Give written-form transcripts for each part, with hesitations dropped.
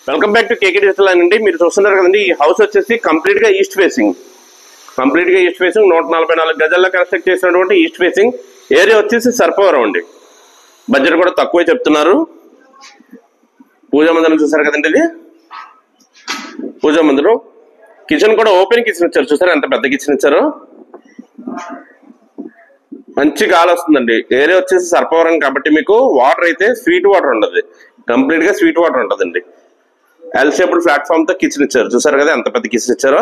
Welcome back to KK digital అండి. మీరు చూస్తున్నారు కదండి, ఈ హౌస్ వచ్చేసి కంప్లీట్ గా ఈస్ట్ ఫేసింగ్ 144 గజాల్లో కన్స్ట్రక్ట్ చేసినటువంటి ఈస్ట్ ఫేసింగ్ ఏరియా వచ్చేసి సర్పవరం అండి. బడ్జెట్ కూడా తక్కువే చెప్తున్నారు. పూజా మందిరం చూసారు కదండి, ఇది పూజా మందిరం. కిచెన్ కూడా ఓపెన్ కిచెన్ ఇచ్చారు, చూసారు ఎంత పెద్ద కిచెన్ ఇచ్చారు. మంచి గాలి వస్తుందండి. ఏరియా వచ్చేసి సర్పవరం కాబట్టి మీకు వాటర్ అయితే స్వీట్ వాటర్ ఉండదు, కంప్లీట్ గా స్వీట్ వాటర్ ఉంటుందండి. ఎల్ షేప్డ్ ప్లాట్ఫామ్ తో కిచెన్ ఇచ్చారు, చూసారు కదా ఎంత పెద్ద కిచెన్ ఇచ్చారో.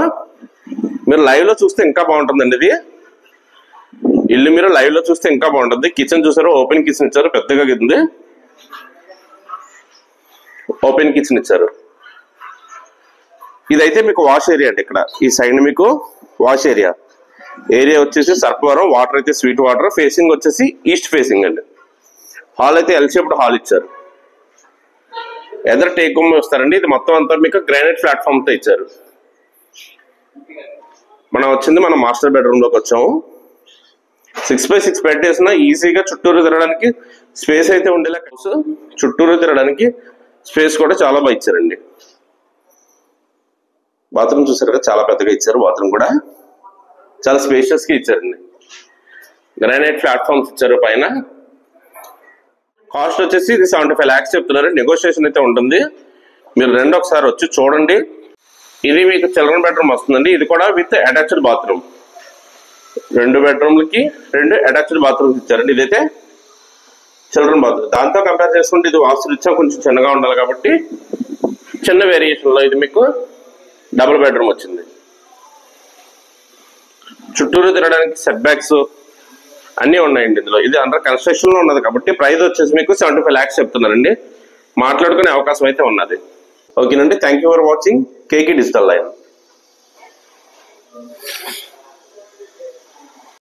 మీరు లైవ్ లో చూస్తే ఇంకా బాగుంటుందండి. ఇది ఇల్లు మీరు లైవ్ లో చూస్తే ఇంకా బాగుంటుంది. కిచెన్ చూసారు, ఓపెన్ కిచెన్ ఇచ్చారు, పెద్దగా ఉంది. ఓపెన్ కిచెన్ ఇచ్చారు. ఇదైతే మీకు వాష్ ఏరియా అండి. ఇక్కడ ఈ సైడ్ మీకు వాష్ ఏరియా వచ్చేసి సర్పవరం. వాటర్ అయితే స్వీట్ వాటర్. ఫేసింగ్ వచ్చేసి ఈస్ట్ ఫేసింగ్ అండి. హాల్ అయితే ఎల్ షేప్డ్ హాల్ ఇచ్చారు. ఎదర్ టేక్ హోమ్ వస్తారండి. ఇది మొత్తం అంతా మీకు గ్రానైట్ ప్లాట్ఫామ్ తో ఇచ్చారు. మనం వచ్చింది మన మాస్టర్ బెడ్రూమ్ లోకి వచ్చాము. 6x6 బెడ్ వేసిన ఈజీగా చుట్టూరు తిరగడానికి స్పేస్ అయితే ఉండేలా, చుట్టూరు తిరగడానికి స్పేస్ కూడా చాలా బాగా ఇచ్చారండి. బాత్రూమ్ చూసారు కదా, చాలా పెద్దగా ఇచ్చారు. బాత్రూమ్ కూడా చాలా స్పేషియస్ గా ఇచ్చారండి. గ్రానైట్ ప్లాట్ఫామ్స్ ఇచ్చారు పైన. కాస్ట్ వచ్చేసి ఇది 75 lakhs చెప్తున్నారు. నెగోషియేషన్ అయితే ఉంటుంది. మీరు ఒకసారి వచ్చి చూడండి. ఇది మీకు చిల్డ్రన్ బెడ్రూమ్ వస్తుందండి. ఇది కూడా with attached bathroom. 2 బెడ్రూమ్లకి 2 attached bathrooms ఇచ్చారండి. ఇదైతే చిల్డ్రన్ బాత్రూమ్. దాంతో కంపేర్ చేసుకుంటే ఇది వాస్తు రీత్యా కొంచెం చిన్నగా ఉండాలి కాబట్టి చిన్న వేరియేషన్ లో ఇది మీకు డబుల్ బెడ్రూమ్ వచ్చింది. చుట్టూరు తిరగడానికి సెట్ బ్యాక్స్ అన్నీ ఉన్నాయండి ఇందులో. ఇది అండర్ కన్స్ట్రక్షన్ లో ఉన్నది కాబట్టి ప్రైస్ వచ్చేసి మీకు 75 lakhs చెప్తున్నారండి. మాట్లాడుకునే అవకాశం అయితే ఉన్నది. ఓకేనండి, thank you for watching KK digital live.